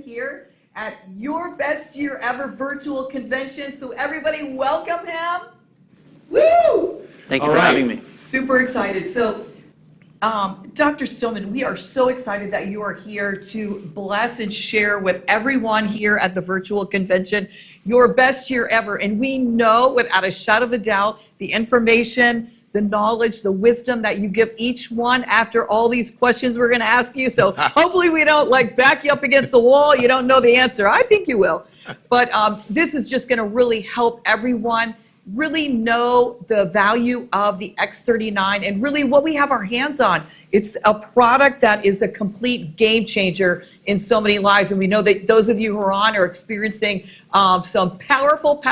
here at your best year ever virtual convention. So everybody welcome him. Woo! Thank you for having me. Super excited. So Dr. Stillman, we are so excited that you are here to bless and share with everyone here at the virtual convention your best year ever. And we know without a shadow of a doubt the information, the knowledge, the wisdom that you give each one after all these questions we're going to ask you. So hopefully we don't like back you up against the wall. You don't know the answer. I think you will. But this is just going to really help everyone really know the value of the X39 and really what we have our hands on. It's a product that is a complete game changer in so many lives. And we know that those of you who are on are experiencing some powerful,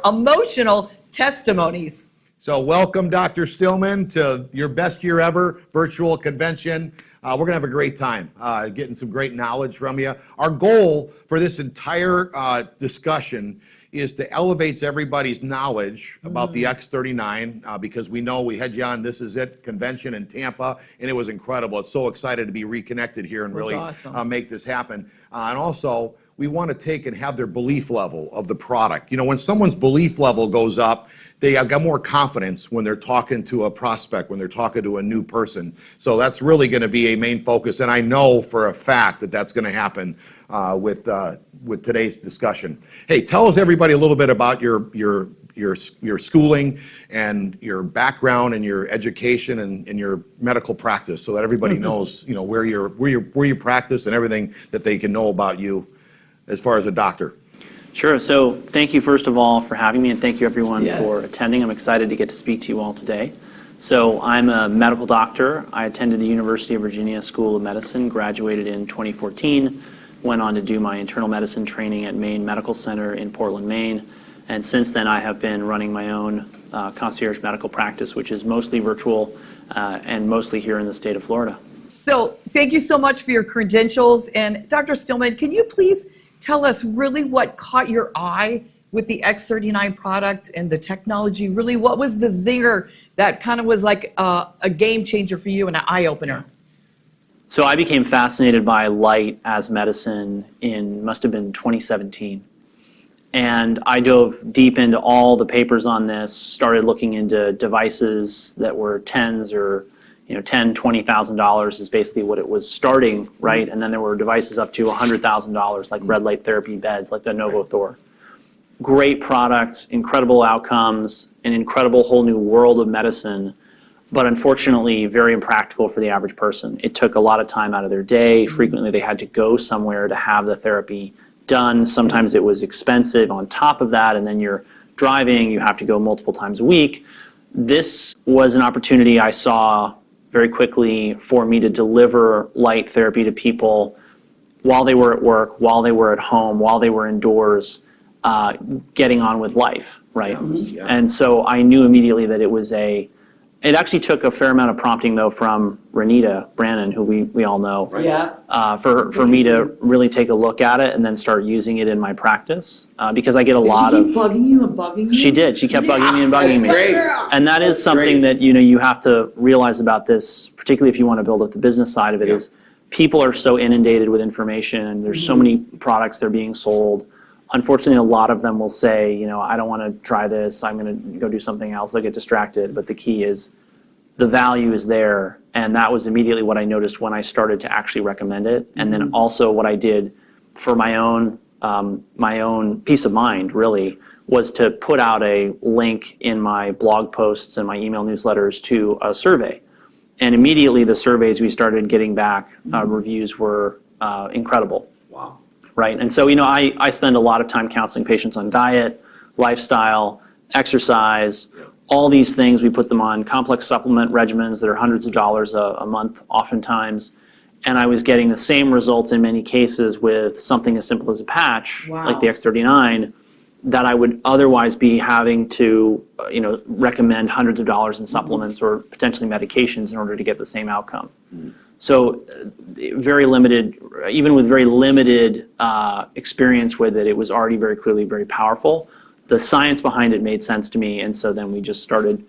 emotional testimonies. So welcome, Dr. Stillman, to your best year ever virtual convention. We're going to have a great time getting some great knowledge from you. Our goal for this entire discussion is to elevate everybody's knowledge about the X39 because we know we had you on This Is It convention in Tampa, and it was incredible. It's so excited to be reconnected here and really make this happen. And also, we want to take and have their belief level of the product. You know, when someone's belief level goes up, they have got more confidence when they're talking to a prospect, when they're talking to a new person. So that's really going to be a main focus, and I know for a fact that that's going to happen with today's discussion. Hey, tell us everybody a little bit about your schooling and your background and your education and your medical practice, so that everybody knows, you know, where you practice and everything that they can know about you as far as a doctor. Sure. So thank you, first of all, for having me, and thank you, everyone, for attending. I'm excited to get to speak to you all today. So I'm a medical doctor. I attended the University of Virginia School of Medicine, graduated in 2014, went on to do my internal medicine training at Maine Medical Center in Portland, Maine. And since then, I have been running my own concierge medical practice, which is mostly virtual and mostly here in the state of Florida. So thank you so much for your credentials. And Dr. Stillman, can you please tell us really what caught your eye with the X39 product and the technology? Really, what was the zinger that kind of was like a game changer for you and an eye-opener? So I became fascinated by light as medicine must have been 2017. And I dove deep into all the papers on this, started looking into devices that were tens or $10,000, $20,000 is basically what it was starting, right? And then there were devices up to $100,000, like red light therapy beds, like the NovoThor. Great products, incredible outcomes, an incredible whole new world of medicine, but unfortunately very impractical for the average person. It took a lot of time out of their day. Frequently they had to go somewhere to have the therapy done. Sometimes it was expensive on top of that, and then you're driving, you have to go multiple times a week. This was an opportunity I saw very quickly for me to deliver light therapy to people while they were at work, while they were at home, while they were indoors, getting on with life, right? Yeah. And so I knew immediately that it actually took a fair amount of prompting though from Renita Brannon, who we all know, for me to really take a look at it and then start using it in my practice because I get a lot of. Did she keep bugging you and bugging you? She did. She kept bugging me and bugging me. Great. And that is something that you have to realize about this, particularly if you want to build up the business side of it. Is people are so inundated with information. There's so many products that are being sold. Unfortunately, a lot of them will say, I don't want to try this. I'm going to go do something else. They'll get distracted. But the key is the value is there. And that was immediately what I noticed when I started to actually recommend it. And then also what I did for my own peace of mind, really, was to put out a link in my blog posts and my email newsletters to a survey. And immediately the surveys we started getting back, reviews were incredible. Wow. Right. And so, I spend a lot of time counseling patients on diet, lifestyle, exercise, all these things. We put them on complex supplement regimens that are hundreds of dollars a month oftentimes. And I was getting the same results in many cases with something as simple as a patch, like the X39, that I would otherwise be having to, recommend hundreds of dollars in supplements or potentially medications in order to get the same outcome. So very limited, even with very limited experience with it, it was already very clearly very powerful. The science behind it made sense to me, and so then we just started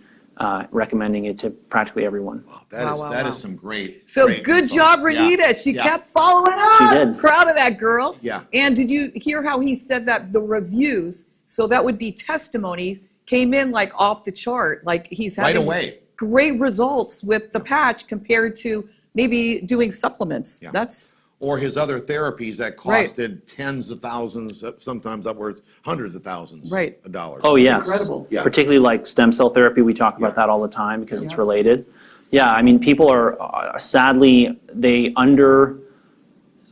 recommending it to practically everyone. Wow, Wow, that wow. is some great. So great good info. job, Yeah, Renita. She yeah. kept following up. She did. Proud of that girl. Yeah. And did you hear how he said that the reviews, so that would be testimony, came in like off the chart? Like he's Right having away. great results with the patch compared to maybe doing supplements. Yeah. That's Or his other therapies that Right. costed tens of thousands, sometimes upwards hundreds of thousands Right. of dollars. Oh, yes. incredible. Yeah. Particularly like stem cell therapy, we talk about that all the time because it's related. Yeah, I mean, people are sadly,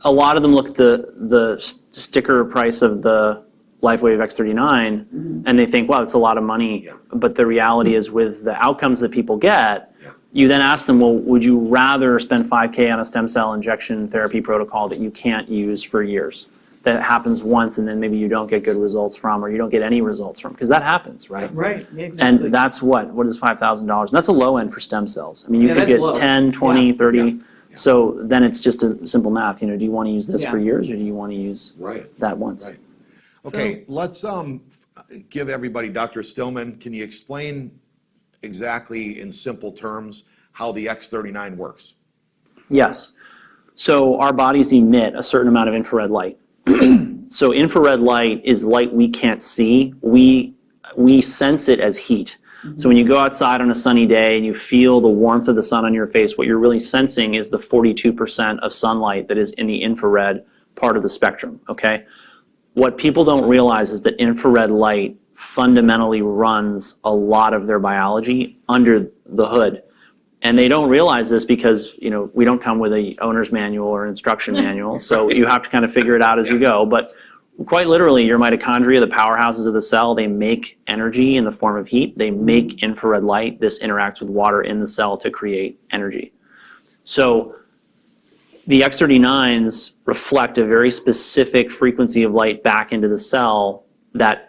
a lot of them look at the sticker price of the Lifewave X39 and they think, wow, it's a lot of money. Yeah. But the reality is with the outcomes that people get, Yeah. you then ask them, well, would you rather spend $5K on a stem cell injection therapy protocol that you can't use for years? That happens once and then maybe you don't get good results from, or you don't get any results from, because that happens, right? right. Exactly. And that's what is $5,000? And that's a low end for stem cells. I mean, you Yeah, could that's get low. 10, 20, Yeah. 30. Yeah. So then it's just a simple math. Do you want to use this Yeah. for years or do you want to use Right. that once? Right. Okay, let's give everybody, Dr. Stillman, can you explain exactly in simple terms how the X39 works? Yes. So our bodies emit a certain amount of infrared light. So infrared light is light we can't see. We sense it as heat. So when you go outside on a sunny day and you feel the warmth of the sun on your face, what you're really sensing is the 42% of sunlight that is in the infrared part of the spectrum, okay? What people don't realize is that infrared light fundamentally runs a lot of their biology under the hood. And they don't realize this because, we don't come with a owner's manual or instruction manual, so you have to kind of figure it out as you go. But quite literally, your mitochondria, the powerhouses of the cell, they make energy in the form of heat. They make infrared light. This interacts with water in the cell to create energy. So the X39s reflect a very specific frequency of light back into the cell that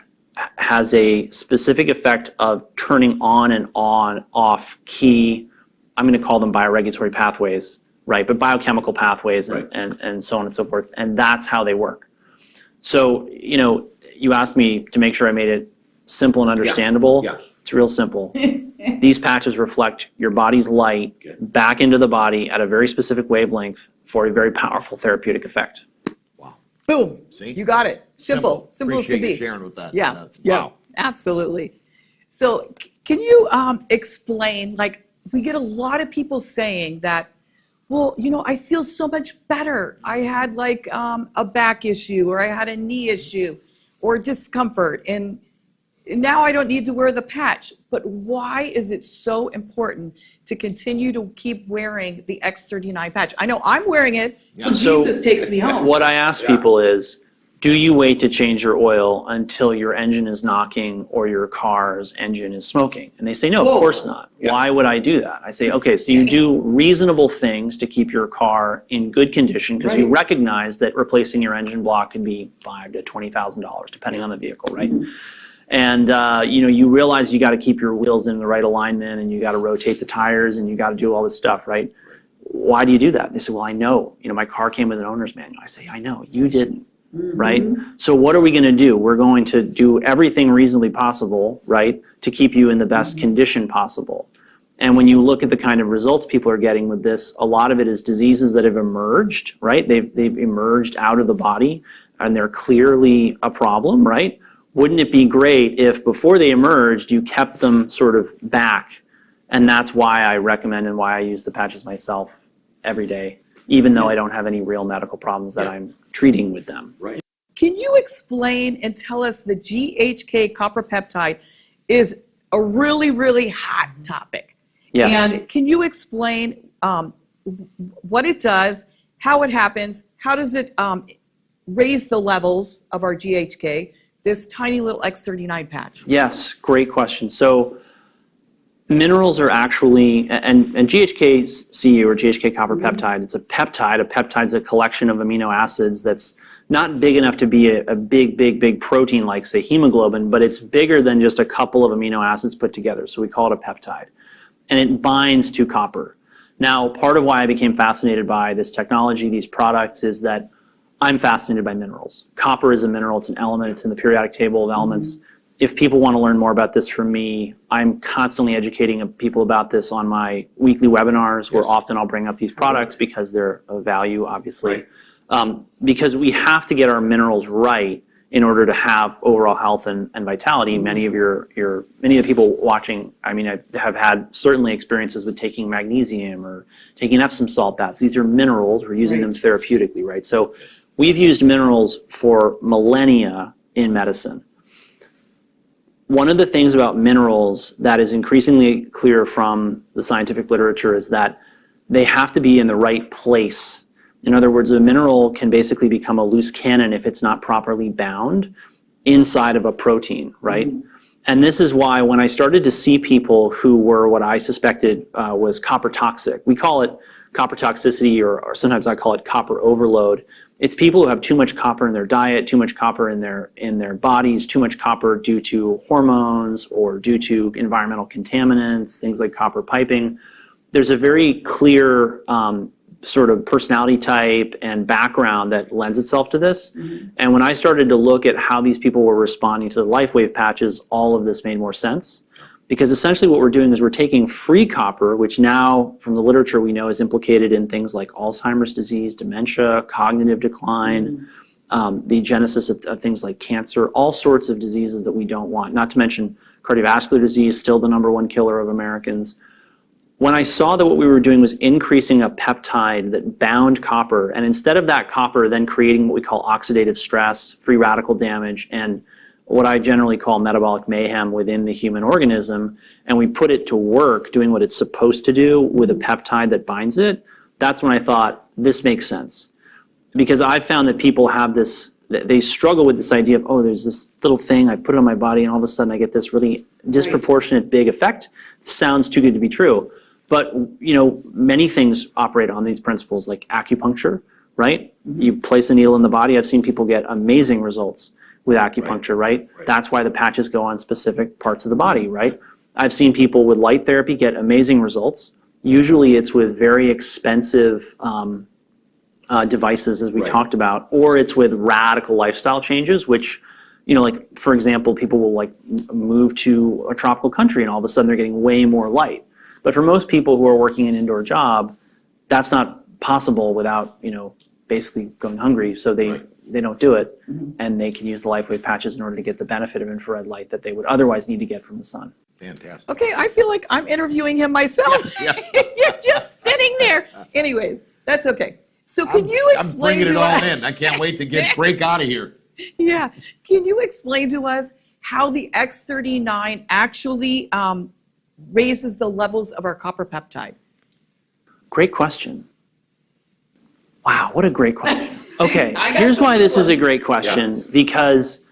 has a specific effect of turning on and off key, I'm going to call them bioregulatory pathways, right? But biochemical pathways Right. and so on and so forth. And that's how they work. So, you asked me to make sure I made it simple and understandable. Yeah. It's real simple. These patches reflect your body's light Okay. back into the body at a very specific wavelength for a very powerful therapeutic effect. Wow. Boom. See? You got it. Simple as Appreciate can you be. sharing with that. Yeah. Yeah. Wow. Absolutely. So can you explain, like, we get a lot of people saying that, well, I feel so much better. I had like a back issue, or I had a knee issue, or discomfort, and now I don't need to wear the patch. But why is it so important to continue to keep wearing the X39 patch? I know I'm wearing it till So Jesus takes me home. what I ask people is, do you wait to change your oil until your engine is knocking or your car's engine is smoking? And they say, no, Whoa. of course not. Yeah. Why would I do that? I say, okay, so you do reasonable things to keep your car in good condition because you Right. recognize that replacing your engine block can be $5,000 to $20,000 depending on the vehicle, right? And you realize you got to keep your wheels in the right alignment and you got to rotate the tires and you got to do all this stuff, right? Why do you do that? They say, well, I know, my car came with an owner's manual. I say, I know, you didn't. Right? So what are we going to do? We're going to do everything reasonably possible, right, to keep you in the best condition possible. And when you look at the kind of results people are getting with this, a lot of it is diseases that have emerged, right? They've emerged out of the body and they're clearly a problem, right? Wouldn't it be great if before they emerged, you kept them sort of back? And that's why I recommend and why I use the patches myself every day, even though I don't have any real medical problems that I'm treating with them. Right. Can you explain and tell us the GHK copper peptide is a really, really hot topic? Yes. And can you explain what it does, how it happens, how does it raise the levels of our GHK, this tiny little X39 patch? Yes, great question. So minerals are actually, and GHK-Cu or GHK copper peptide, it's a peptide. A peptide's a collection of amino acids that's not big enough to be a big protein like, say, hemoglobin, but it's bigger than just a couple of amino acids put together. So we call it a peptide. And it binds to copper. Now, part of why I became fascinated by this technology, these products, is that I'm fascinated by minerals. Copper is a mineral, it's an element, it's in the periodic table of elements. if people want to learn more about this from me, I'm constantly educating people about this on my weekly webinars, where often I'll bring up these products because they're of value, obviously. Because we have to get our minerals right in order to have overall health and vitality. Many of many of the people watching, I mean, I have had certainly experiences with taking magnesium or taking Epsom salt baths. These are minerals. We're using them therapeutically, right? So we've used minerals for millennia in medicine. One of the things about minerals that is increasingly clear from the scientific literature is that they have to be in the right place. In other words, a mineral can basically become a loose cannon if it's not properly bound inside of a protein, right? And this is why when I started to see people who were what I suspected was copper toxic, we call it copper toxicity, or sometimes I call it copper overload. It's people who have too much copper in their diet, too much copper in their bodies, too much copper due to hormones or due to environmental contaminants, things like copper piping. There's a very clear sort of personality type and background that lends itself to this. And when I started to look at how these people were responding to the Lifewave patches, all of this made more sense. Because essentially what we're doing is we're taking free copper, which now from the literature we know is implicated in things like Alzheimer's disease, dementia, cognitive decline, the genesis of things like cancer, all sorts of diseases that we don't want, not to mention cardiovascular disease, still the #1 killer of Americans. When I saw that what we were doing was increasing a peptide that bound copper, and instead of that copper then creating what we call oxidative stress, free radical damage, and what I generally call metabolic mayhem within the human organism, and we put it to work doing what it's supposed to do with a peptide that binds it, that's when I thought, this makes sense. Because I found that people have this, they struggle with this idea of, oh, there's this little thing, I put it on my body, and all of a sudden I get this really disproportionate big effect. Sounds too good to be true. But, you know, many things operate on these principles, like acupuncture, right? You place a needle in the body. I've seen people get amazing results with acupuncture, right? That's why the patches go on specific parts of the body, right? I've seen people with light therapy get amazing results. Usually it's with very expensive devices, as we talked about, or it's with radical lifestyle changes, which, you know, like, for example, people will like move to a tropical country and all of a sudden they're getting way more light. But for most people who are working an indoor job, that's not possible without, you know, basically going hungry. So they don't do it, and they can use the Lifewave patches in order to get the benefit of infrared light that they would otherwise need to get from the sun. Fantastic. Okay, I feel like I'm interviewing him myself. You're just sitting there. Anyways, that's okay. So can you explain I'm bringing it to all us? in. I can't wait to break out of here. Yeah. Can you explain to us how the X39 actually raises the levels of our copper peptide? Great question. Wow, what a great question. Okay, here's why this is a great question. Because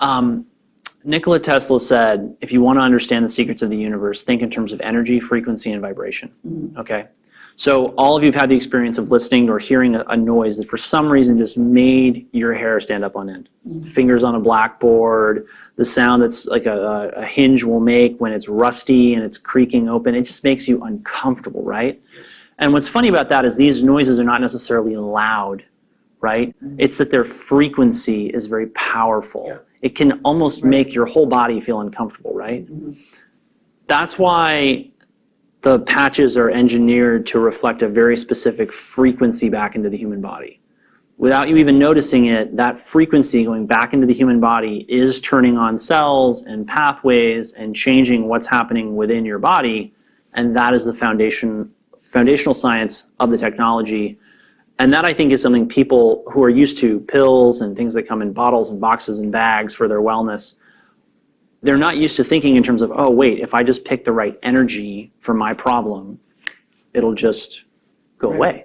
Nikola Tesla said, if you want to understand the secrets of the universe, think in terms of energy, frequency, and vibration. Okay? So all of you have had the experience of listening or hearing a noise that for some reason just made your hair stand up on end. Fingers on a blackboard, the sound that's like a hinge will make when it's rusty and it's creaking open. It just makes you uncomfortable, right? And what's funny about that is these noises are not necessarily loud, right? It's that their frequency is very powerful. It can almost make your whole body feel uncomfortable, right? That's why the patches are engineered to reflect a very specific frequency back into the human body. Without you even noticing it, that frequency going back into the human body is turning on cells and pathways and changing what's happening within your body, and that is the foundational science of the technology. And that, I think, is something people who are used to pills and things that come in bottles and boxes and bags for their wellness, they're not used to thinking in terms of, oh, wait, if I just pick the right energy for my problem, it'll just go away.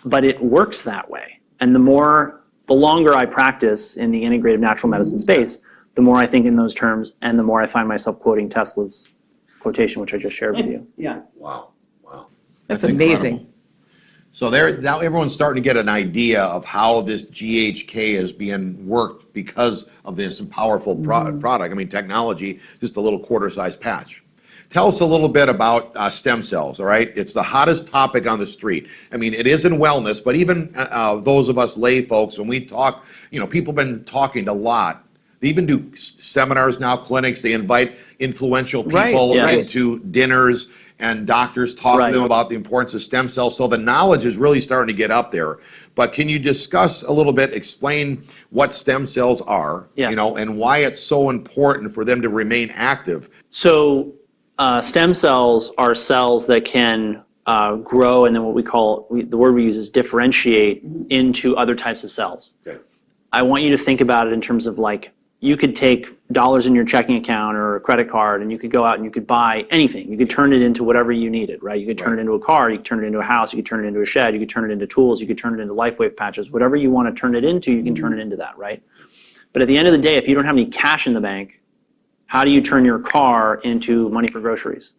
But it works that way. And the longer I practice in the integrative natural medicine space, the more I think in those terms, and the more I find myself quoting Tesla's quotation, which I just shared with you. Wow. That's amazing. Incredible. So now everyone's starting to get an idea of how this GHK is being worked because of this powerful product. I mean, technology, just a little quarter-sized patch. Tell us a little bit about stem cells, all right? It's the hottest topic on the street. I mean, it is in wellness, but even those of us lay folks, when we talk, you know, people have been talking a lot They even do seminars now, clinics. They invite influential people Right. into dinners, and doctors talk to them about the importance of stem cells. So the knowledge is really starting to get up there. But can you discuss a little bit, explain what stem cells are, Yes. you know, and why it's so important for them to remain active? So stem cells are cells that can grow, and then what we call, the word we use is differentiate into other types of cells. Okay. I want you to think about it in terms of like, you could take dollars in your checking account or a credit card, and you could go out and you could buy anything. You could turn it into whatever you needed, right? You could turn it into a car, you could turn it into a house, you could turn it into a shed, you could turn it into tools, you could turn it into Lifewave patches. Whatever you want to turn it into, you can turn it into that, right? But at the end of the day, if you don't have any cash in the bank, how do you turn your car into money for groceries,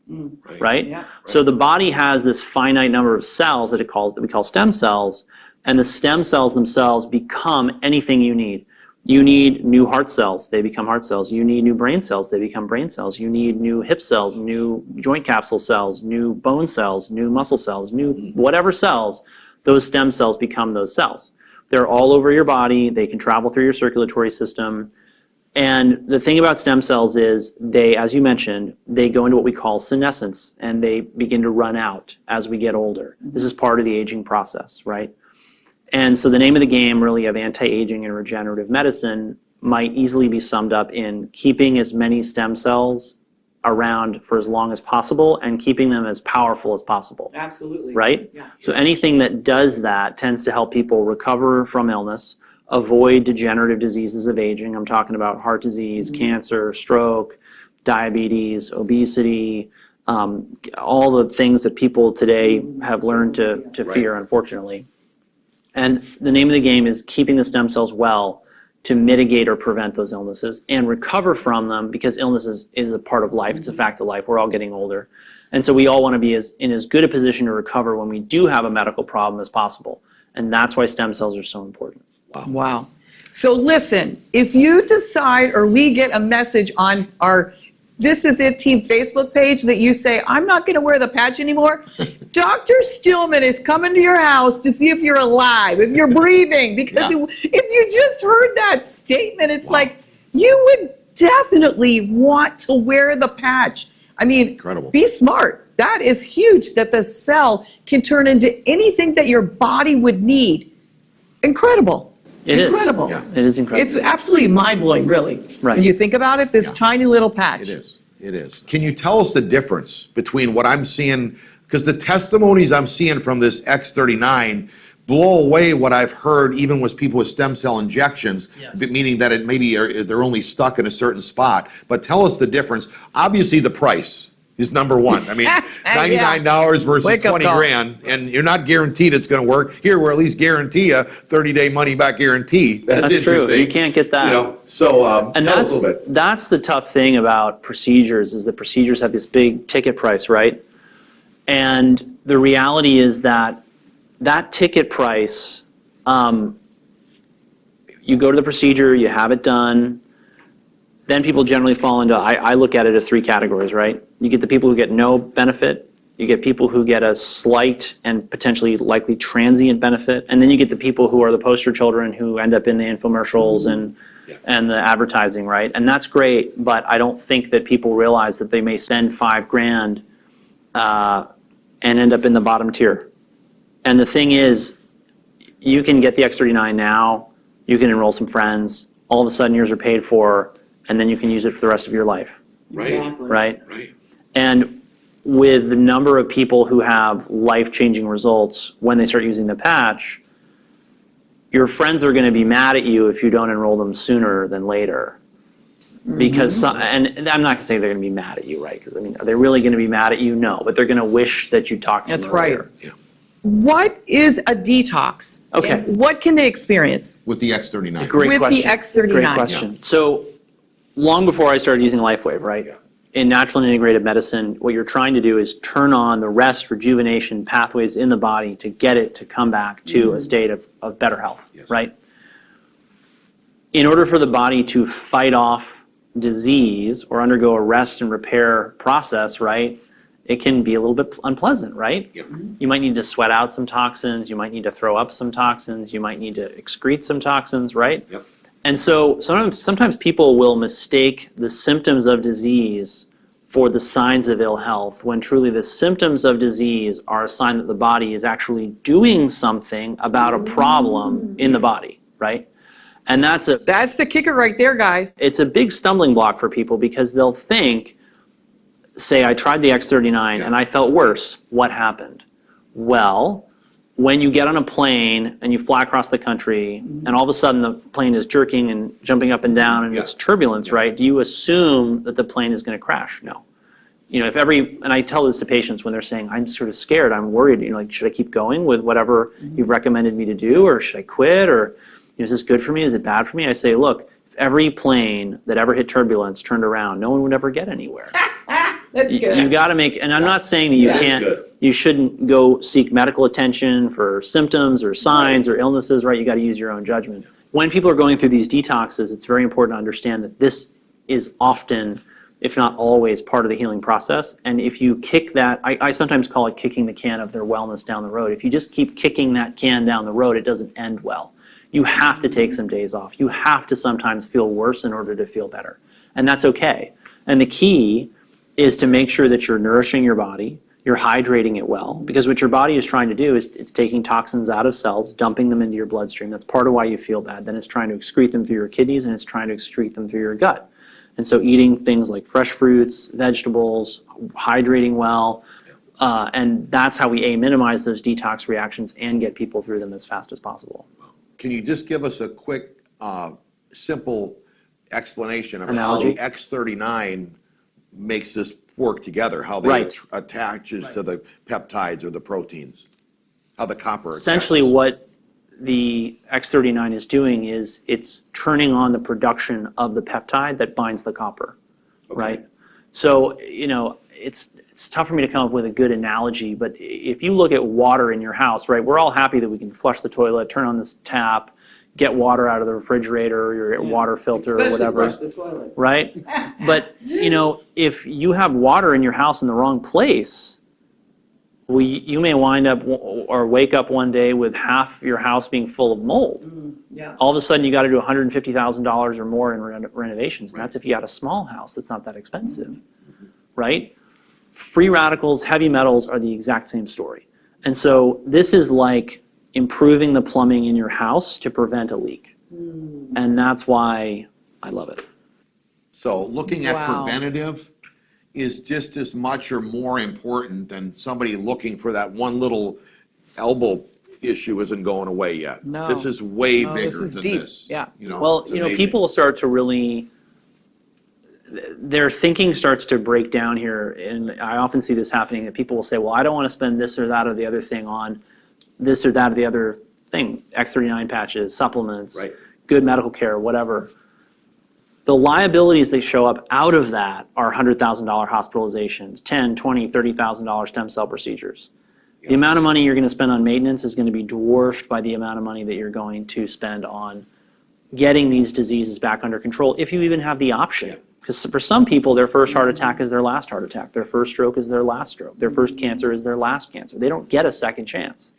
right? Yeah. So the body has this finite number of cells that we call stem cells, and the stem cells themselves become anything you need. You need new heart cells, they become heart cells. You need new brain cells, they become brain cells. You need new hip cells, new joint capsule cells, new bone cells, new muscle cells, new whatever cells, those stem cells become those cells. They're all over your body, they can travel through your circulatory system. And the thing about stem cells is they, as you mentioned, they go into what we call senescence, and they begin to run out as we get older. This is part of the aging process, right? And so the name of the game really of anti-aging and regenerative medicine might easily be summed up in keeping as many stem cells around for as long as possible and keeping them as powerful as possible. Absolutely. Right? Yeah. So anything that does that tends to help people recover from illness, avoid degenerative diseases of aging. I'm talking about heart disease, cancer, stroke, diabetes, obesity, all the things that people today have learned to fear, unfortunately. And the name of the game is keeping the stem cells well to mitigate or prevent those illnesses and recover from them, because illness is a part of life. It's a fact of life. We're all getting older. And so we all want to be in as good a position to recover when we do have a medical problem as possible. And that's why stem cells are so important. Wow. So listen, if you decide, or we get a message on our This Is It Team Facebook page that you say, I'm not going to wear the patch anymore, Dr. Stillman is coming to your house to see if you're alive, if you're breathing, because if you just heard that statement, it's like, you would definitely want to wear the patch. I mean, Incredible. Be smart. That is huge, that the cell can turn into anything that your body would need. Incredible. It is. Incredible. Yeah. It is incredible. It's absolutely mind-blowing, really. Right. When you think about it, this tiny little patch. It is. It is. Can you tell us the difference between what I'm seeing, because the testimonies I'm seeing from this X39 blow away what I've heard even with people with stem cell injections, meaning that it maybe they're only stuck in a certain spot. But tell us the difference. Obviously, the price is number one. I mean, $99 versus Wake up 20 call. grand, and you're not guaranteed it's going to work. Here, we're at least guarantee a 30-day money-back guarantee. That's true. interesting. You can't get that. You know, so And tell us a little bit. that's the tough thing about procedures, is that procedures have this big ticket price, right? And the reality is that that ticket price, you go to the procedure, you have it done, then people generally fall into, I look at it as three categories, right? You get the people who get no benefit, you get people who get a slight and potentially likely transient benefit, and then you get the people who are the poster children who end up in the infomercials and the advertising, right? And that's great, but I don't think that people realize that they may spend $5,000 and end up in the bottom tier. And the thing is, you can get the X39 now, you can enroll some friends, all of a sudden yours are paid for, and then you can use it for the rest of your life, Right. right? Right. And with the number of people who have life-changing results when they start using the patch, your friends are going to be mad at you if you don't enroll them sooner than later. Because, and I'm not going to say they're going to be mad at you, right? Because, I mean, are they really going to be mad at you? No, but they're going to wish that you talked to them That's right. earlier. Yeah. What is a detox? Okay. And what can they experience? With the X39. Great With the question. X39. Great question. So, long before I started using Lifewave, right? Yeah. In natural and integrative medicine, what you're trying to do is turn on the rest, rejuvenation pathways in the body to get it to come back to a state of better health, Yes. right? In order for the body to fight off disease or undergo a rest and repair process, right, it can be a little bit unpleasant, right? Yep. You might need to sweat out some toxins, you might need to throw up some toxins, you might need to excrete some toxins, right? Yep. And so sometimes people will mistake the symptoms of disease for the signs of ill health, when truly the symptoms of disease are a sign that the body is actually doing something about a problem in the body, right? And that's the kicker right there, guys. it's a big stumbling block for people, because they'll think, say, I tried the X39 and I felt worse. What happened? Well, when you get on a plane and you fly across the country and all of a sudden the plane is jerking and jumping up and down and it's turbulence, right? Do you assume that the plane is going to crash? No. You know, and I tell this to patients when they're saying, I'm sort of scared, I'm worried, you know, like, should I keep going with whatever you've recommended me to do, or should I quit, or, you know, is this good for me, is it bad for me? I say, look, if every plane that ever hit turbulence turned around, no one would ever get anywhere. That's good. You got to make, and I'm not saying that you shouldn't go seek medical attention for symptoms or signs or illnesses, right? You got to use your own judgment. When people are going through these detoxes, it's very important to understand that this is often, if not always, part of the healing process. And if you kick that, I sometimes call it kicking the can of their wellness down the road. If you just keep kicking that can down the road, it doesn't end well. You have to take some days off. You have to sometimes feel worse in order to feel better. And that's okay. And the key is to make sure that you're nourishing your body, you're hydrating it well, because what your body is trying to do is it's taking toxins out of cells, dumping them into your bloodstream. That's part of why you feel bad. Then it's trying to excrete them through your kidneys, and it's trying to excrete them through your gut. And so eating things like fresh fruits, vegetables, hydrating well, and that's how we minimize those detox reactions and get people through them as fast as possible. Can you just give us a quick, simple explanation of Analogy? how the X39 makes this work together, how they attaches to the peptides or the proteins, how the copper Essentially attaches. what the X39 is doing is it's turning on the production of the peptide that binds the copper, right? So, you know, it's tough for me to come up with a good analogy, but if you look at water in your house, right, we're all happy that we can flush the toilet, turn on this tap, get water out of the refrigerator or your water filter or whatever, Especially flush the toilet. right? But, you know, if you have water in your house in the wrong place, you may wind up or wake up one day with half your house being full of mold. All of a sudden, you got to do $150,000 or more in renovations. And that's if you had a small house that's not that expensive, right? Free radicals, heavy metals are the exact same story. And so this is like improving the plumbing in your house to prevent a leak. And that's why I love it. So looking at preventative is just as much or more important than somebody looking for that one little elbow issue isn't going away yet. No. This is way No, bigger this is than deep. this. Yeah. You know, Well, it's you know, amazing. people start to really, their thinking starts to break down here. And I often see this happening, that people will say, well, I don't want to spend this or that or the other thing on this or that or the other thing, X39 patches, supplements, good medical care, whatever. The liabilities that show up out of that are $100,000 hospitalizations, $10,000, $20,000, $30,000 stem cell procedures. The amount of money you're going to spend on maintenance is going to be dwarfed by the amount of money that you're going to spend on getting these diseases back under control, if you even have the option. Because for some people, their first heart attack is their last heart attack. Their first stroke is their last stroke. Their first cancer is their last cancer. They don't get a second chance.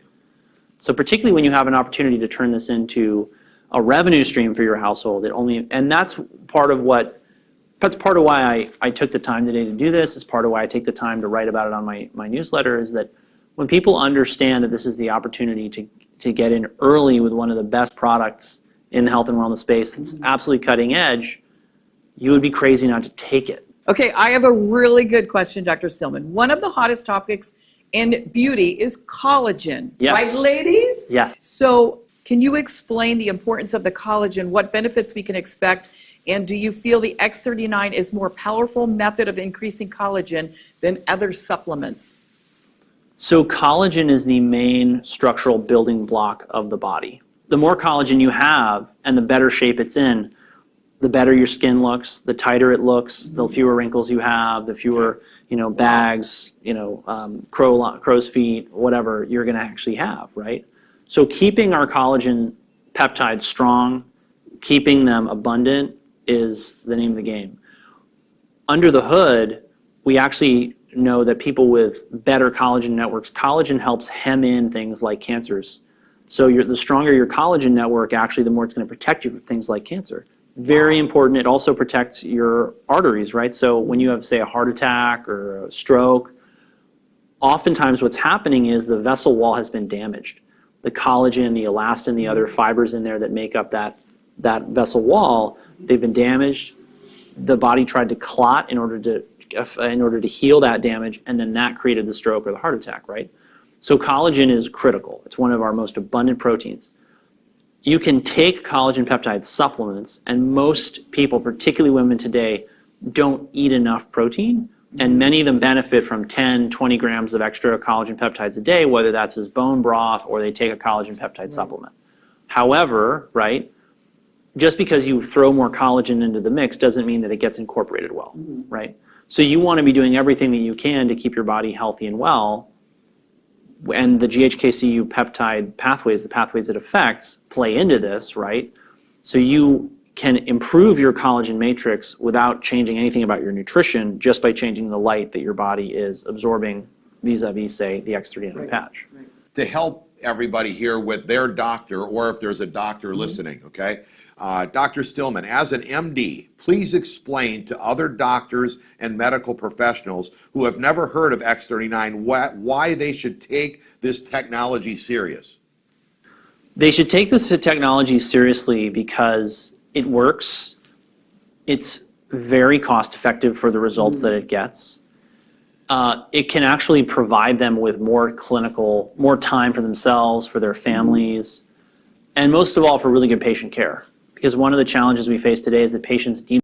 So particularly when you have an opportunity to turn this into a revenue stream for your household, and that's part of why I took the time today to do this. It's part of why I take the time to write about it on my newsletter, is that when people understand that this is the opportunity to get in early with one of the best products in the health and wellness space that's absolutely cutting edge, you would be crazy not to take it. Okay, I have a really good question, Dr. Stillman. One of the hottest topics in beauty is collagen. Yes. Right, ladies? Yes. So can you explain the importance of the collagen, what benefits we can expect, and do you feel the X39 is more powerful method of increasing collagen than other supplements? So collagen is the main structural building block of the body. The more collagen you have and the better shape it's in, the better your skin looks, the tighter it looks, the fewer wrinkles you have, the fewer, bags, crow's feet, whatever you're going to actually have, right? So keeping our collagen peptides strong, keeping them abundant is the name of the game. Under the hood, we actually know that people with better collagen networks, collagen helps hem in things like cancers. So the stronger your collagen network, actually, the more it's going to protect you from things like cancer. Very important. It also protects your arteries, right? So when you have, say, a heart attack or a stroke, oftentimes what's happening is the vessel wall has been damaged. The collagen, the elastin, the other fibers in there that make up that vessel wall, they've been damaged. The body tried to clot in order to heal that damage, and then that created the stroke or the heart attack, right? So collagen is critical. It's one of our most abundant proteins. You can take collagen peptide supplements, and most people, particularly women today, don't eat enough protein, and many of them benefit from 10, 20 grams of extra collagen peptides a day, whether that's as bone broth or they take a collagen peptide supplement. However, right, just because you throw more collagen into the mix doesn't mean that it gets incorporated well, right? So you want to be doing everything that you can to keep your body healthy and well, and the GHKCU peptide pathways, the pathways it affects, play into this, right? So you can improve your collagen matrix without changing anything about your nutrition, just by changing the light that your body is absorbing vis-a-vis, say, the X39 patch. To help everybody here with their doctor, or if there's a doctor listening, okay? Dr. Stillman, as an MD, please explain to other doctors and medical professionals who have never heard of X39 why they should take this technology serious. They should take this technology seriously because it works. It's very cost effective for the results that it gets. It can actually provide them with more time for themselves, for their families, and most of all, for really good patient care. Because one of the challenges we face today is that patients need.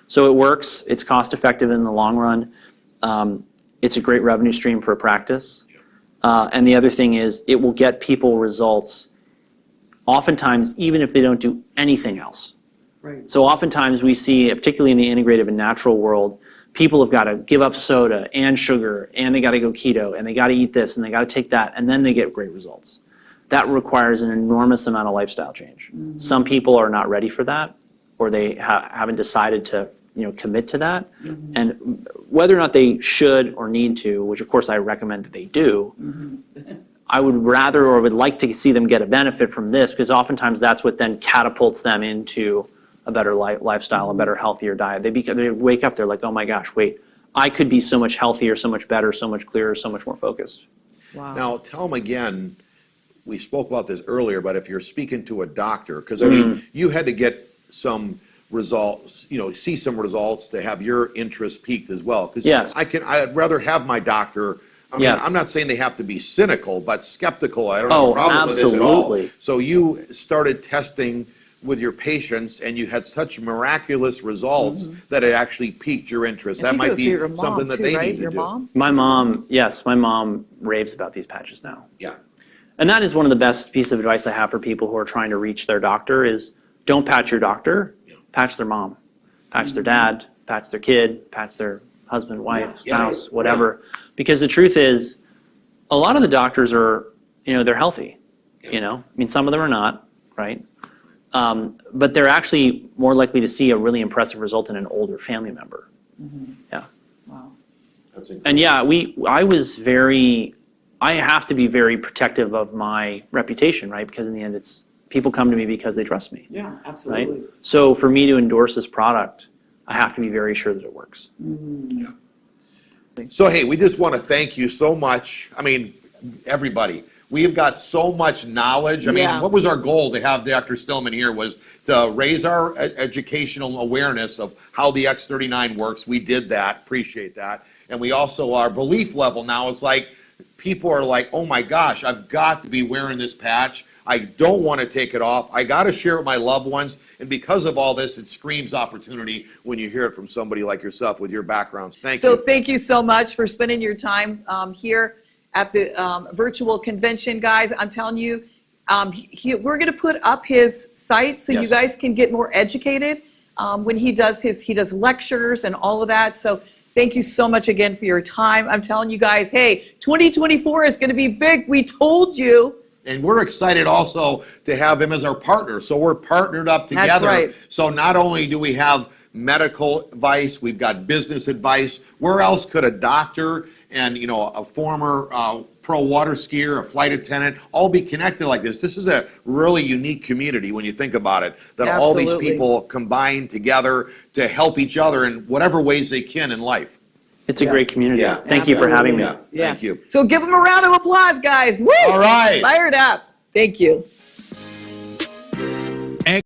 So it works, it's cost effective in the long run. It's a great revenue stream for a practice. And the other thing is, it will get people results oftentimes even if they don't do anything else. Right. So oftentimes we see, particularly in the integrative and natural world, people have got to give up soda and sugar, and they got to go keto, and they got to eat this, and they got to take that, and then they get great results. That requires an enormous amount of lifestyle change. Mm-hmm. Some people are not ready for that, or they haven't decided to commit to that. Mm-hmm. And whether or not they should or need to, which of course I recommend that they do, I would rather or would like to see them get a benefit from this, because oftentimes that's what then catapults them into a better lifestyle, a better, healthier diet. They wake up, they're like, oh my gosh, wait, I could be so much healthier, so much better, so much clearer, so much more focused. Wow. Now, tell them again, we spoke about this earlier, but if you're speaking to a doctor, because I mean, you had to get some results, see some results to have your interest peaked as well. Because yes. I'd rather have my doctor. I mean, I'm not saying they have to be cynical, but skeptical. I don't have a problem with this at all. So you started testing with your patients, and you had such miraculous results that it actually piqued your interest. That might be something that they need to do. Mom? My mom, yes, my mom raves about these patches now. Yeah. And that is one of the best pieces of advice I have for people who are trying to reach their doctor is, don't patch your doctor, patch their mom, patch their dad, patch their kid, patch their husband, wife, spouse, whatever. Because the truth is, a lot of the doctors are, they're healthy. I mean, some of them are not, right? But they're actually more likely to see a really impressive result in an older family member. Yeah. Wow. That's incredible. And yeah, I have to be very protective of my reputation, right? Because in the end, people come to me because they trust me. Yeah, absolutely. Right? So for me to endorse this product, I have to be very sure that it works. Yeah. So hey, we just want to thank you so much. I mean, everybody. We've got so much knowledge. I mean, what was our goal to have Dr. Stillman here was to raise our educational awareness of how the X39 works. We did that, appreciate that. And we also, our belief level now is like, people are like, oh my gosh, I've got to be wearing this patch. I don't want to take it off. I got to share it with my loved ones. And because of all this, it screams opportunity when you hear it from somebody like yourself with your backgrounds. Thank you. So thank you so much for spending your time here at the virtual convention, guys. I'm telling you, we're going to put up his site so you guys can get more educated when he does lectures and all of that. So thank you so much again for your time. I'm telling you guys, hey, 2024 is going to be big. We told you. And we're excited also to have him as our partner. So we're partnered up together. That's right. So not only do we have medical advice, we've got business advice. Where else could a doctor and a former pro water skier, a flight attendant, all be connected like this. This is a really unique community when you think about it, that all these Absolutely. people combine together to help each other in whatever ways they can in life. It's a great community. Yeah. Thank you for having me. Yeah. Thank you. So give them a round of applause, guys. Woo! All right. Fired up. Thank you.